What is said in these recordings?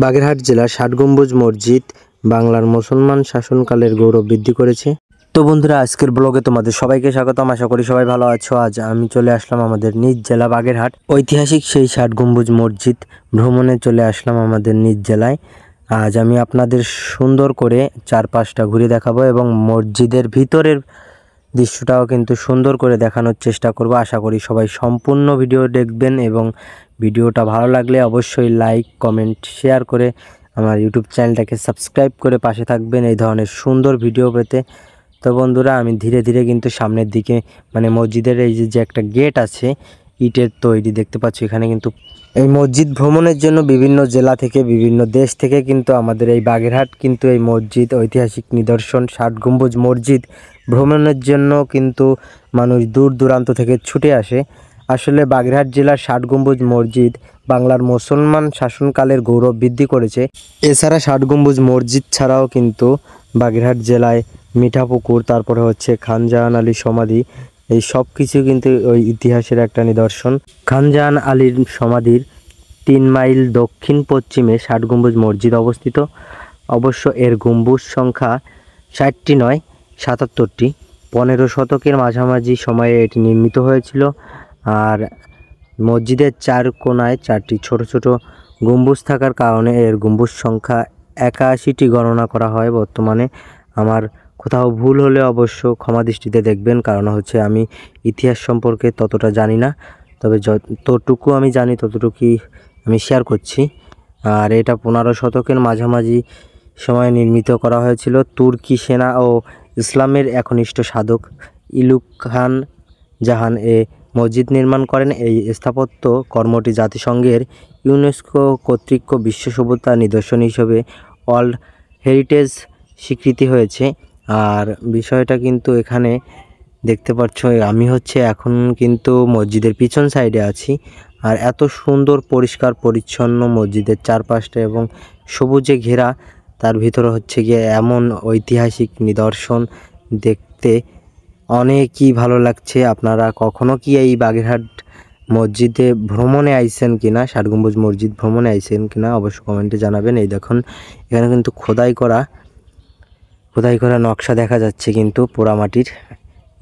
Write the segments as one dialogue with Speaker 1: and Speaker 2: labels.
Speaker 1: বাগেরহাট জেলার ষাট গম্বুজ মসজিদ বাংলার মুসলমান শাসনকালের গৌরব বৃদ্ধি করেছে। তো বন্ধুরা, আজকের ব্লগে তোমাদের সবাইকে স্বাগতম। আশা করি সবাই ভালো আছো। আজ আমি চলে আসলাম আমাদের নিজ জেলা বাগেরহাট। ঐতিহাসিক সেই ষাট গম্বুজ মসজিদ ভ্রমণে চলে আসলাম আমাদের নিজ জেলায়। আজ আমি আপনাদের সুন্দর করে চারপাশটা ঘুরে দেখাবো এবং মসজিদের ভিতরের দৃশ্যটাও কিন্তু সুন্দর করে দেখানোর চেষ্টা করব। আশা করি সবাই সম্পূর্ণ ভিডিও দেখবেন এবং ভিডিওটা ভালো লাগলে অবশ্যই লাইক, কমেন্ট, শেয়ার করে আমার ইউটিউব চ্যানেলটাকে সাবস্ক্রাইব করে পাশে থাকবেন এই ধরনের সুন্দর ভিডিও পেতে। তো বন্ধুরা, আমি ধীরে ধীরে কিন্তু সামনের দিকে মসজিদের এই যে একটা গেট আছে ইটের তৈরি দেখতে পাচ্ছি, এখানে কিন্তু এই মসজিদ ভ্রমণের জন্য বিভিন্ন জেলা থেকে বিভিন্ন দেশ থেকে কিন্তু আমাদের এই বাগেরহাট কিন্তু এই মসজিদ ঐতিহাসিক নিদর্শন ষাট গম্বুজ মসজিদ ভ্রমণের জন্য কিন্তু মানুষ দূর দূরান্ত থেকে ছুটে আসে। আসলে বাগেরহাট জেলার ষাট গম্বুজ মসজিদ বাংলার মুসলমান শাসনকালের গৌরব বৃদ্ধি করেছে। এছাড়া ষাট গম্বুজ মসজিদ ছাড়াও কিন্তু বাগেরহাট জেলায় মিঠাপুকুর, তারপরে হচ্ছে খানজাহান আলীর সমাধি, এই সব কিছু কিন্তু ওই ইতিহাসের একটা নিদর্শন। খানজাহান আলীর সমাধির 3 মাইল দক্ষিণ পশ্চিমে ষাট গম্বুজ মসজিদ অবস্থিত। অবশ্য এর গম্বুজ সংখ্যা 60টি নয়, 77টি। 15 শতকের মাঝামাঝি সময়ে এটি নির্মিত হয়েছিল। আর মসজিদের 4 কোণায় 4টি ছোট ছোট গম্বুজ থাকার কারণে এর গম্বুজ সংখ্যা 81টি গণনা করা হয় বর্তমানে। আমার কোথাও ভুল হলে অবশ্য ক্ষমা দৃষ্টিতে দেখবেন, কারণ হচ্ছে আমি ইতিহাস সম্পর্কে ততটা জানি না, তবে যতটুকু আমি জানি ততটুকুই আমি শেয়ার করছি। আর এটা 15 শতকের মাঝামাঝি সময়ে নির্মিত করা হয়েছিল। তুর্কি সেনা ও ইসলামের একনিষ্ঠ সাধক ইলুক খান জাহান এ মসজিদ নির্মাণ করেন। এই স্থাপত্য কর্মটি জাতিসংঘের ইউনেস্কো কর্তৃক বিশ্ব সভ্যতা নিদর্শন হিসেবে ওয়ার্ল্ড হেরিটেজ স্বীকৃতি হয়েছে। আর বিষয়টা কিন্তু এখানে দেখতে পাচ্ছ, আমি এখন কিন্তু মসজিদের পিছন সাইডে আছি। আর এত সুন্দর পরিষ্কার পরিচ্ছন্ন মসজিদের চারপাশটা এবং সবুজে ঘেরা, তার ভিতরে গিয়ে এমন ঐতিহাসিক নিদর্শন দেখতে অনেকই ভালো লাগছে। আপনারা কখনো কি এই বাগেরহাট মসজিদে ভ্রমণে আইছেন কিনা, ষাট গম্বুজ মসজিদ ভ্রমণে আইছেন কিনা অবশ্য কমেন্টে জানাবেন। এই দেখুন, এখানে কিন্তু খোদাই করা নকশা দেখা যাচ্ছে, কিন্তু পোড়ামাটির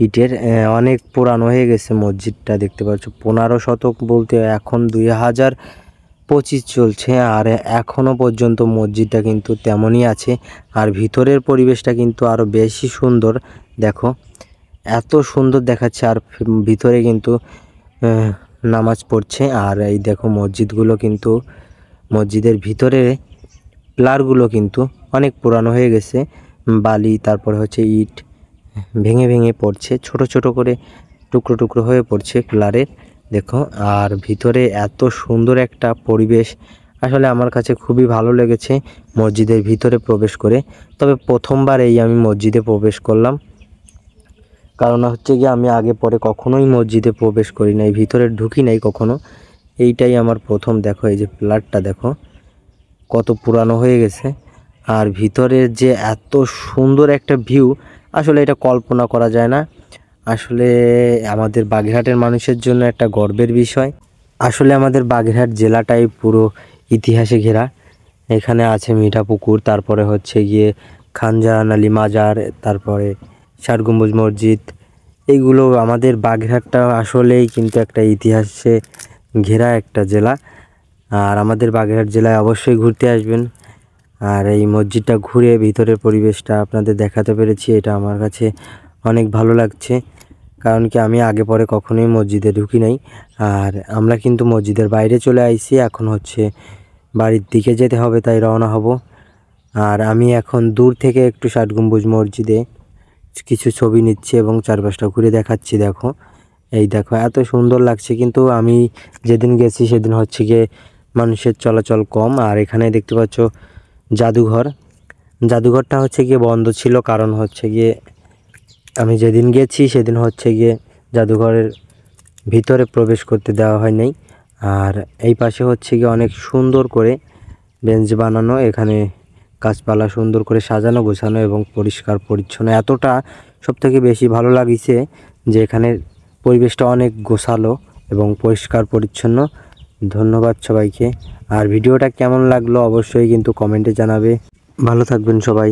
Speaker 1: ইটের অনেক পুরানো হয়ে গেছে মসজিদটা দেখতে পাচ্ছ। 15 শতক বলতে এখন 2025 চলছে, আর এখনও পর্যন্ত মসজিদটা কিন্তু তেমনই আছে। আর ভিতরের পরিবেশটা কিন্তু আরও বেশি সুন্দর। দেখো, এত সুন্দর দেখাচ্ছে। আর ভিতরে কিন্তু নামাজ পড়ছে। আর এই দেখো মসজিদগুলো কিন্তু, মসজিদের ভিতরে পিলারগুলো কিন্তু অনেক পুরানো হয়ে গেছে। বালি, তারপরে ইট ভেঙে ভেঙে পড়ছে, ছোট ছোট করে টুকরো টুকরো হয়ে পড়ছে পিলারের। দেখো, আর ভিতরে এত সুন্দর একটা পরিবেশ, আসলে আমার কাছে খুবই ভালো লেগেছে মসজিদের ভিতরে প্রবেশ করে। তবে প্রথমবার আমি মসজিদে প্রবেশ করলাম, কারণ আমি আগে পরে কখনোই মসজিদে প্রবেশ করি নাই, ভিতরে ঢুকি নাই কখনো। এইটাই আমার প্রথম। দেখো, এই যে পিলারটা দেখো কত পুরানো হয়ে গেছে। আর ভিতরের যে এত সুন্দর একটা ভিউ, আসলে এটা কল্পনা করা যায় না। আসলে আমাদের বাগেরহাটের মানুষের জন্য একটা গর্বের বিষয়। আসলে আমাদের বাগেরহাট জেলাটাই পুরো ইতিহাসে ঘেরা। এখানে আছে মিঠাপুকুর, তারপরে খানজাহান আলী মাজার, তারপরে ষাট গম্বুজ মসজিদ। এইগুলো আমাদের বাগেরহাটটা আসলেই কিন্তু একটা ইতিহাসে ঘেরা একটা জেলা। আর আমাদের বাগেরহাট জেলায় অবশ্যই ঘুরতে আসবেন। আর এই মসজিদটা ঘুরে ভিতরের পরিবেশটা আপনাদের দেখাতে পেরেছি, এটা আমার কাছে অনেক ভালো লাগছে। কারণ কি, আমি আগে পরে কখনোই মসজিদে ঢুকি নাই। আর আমরা কিন্তু মসজিদের বাইরে চলে আইছি, এখন বাড়ির দিকে যেতে হবে, তাই রওনা হব। আর আমি এখন দূর থেকে একটু ষাট গম্বুজ মসজিদে কিছু ছবি নিচ্ছি এবং চারপাশটা ঘুরে দেখাচ্ছি। দেখো, এই দেখো এত সুন্দর লাগছে। কিন্তু আমি যেদিন গেছি সেদিন মানুষের চলাচল কম। আর এখানে দেখতে পাচ্ছ জাদুঘরটা বন্ধ ছিল, কারণ আমি যেদিন গেছি সেদিন জাদুঘরের ভিতরে প্রবেশ করতে দেওয়া হয় নাই। আর এই পাশে অনেক সুন্দর করে বেঞ্চ বানানো, এখানে গাছপালা সুন্দর করে সাজানো গোছানো এবং পরিষ্কার পরিচ্ছন্ন। এতটা সবথেকে বেশি ভালো লাগিছে যে এখানের পরিবেশটা অনেক গোছালো এবং পরিষ্কার পরিচ্ছন্ন। ধন্যবাদ সবাইকে। আর ভিডিওটা কেমন লাগলো অবশ্যই কিন্তু কমেন্টে জানাবে। ভালো থাকবেন সবাই।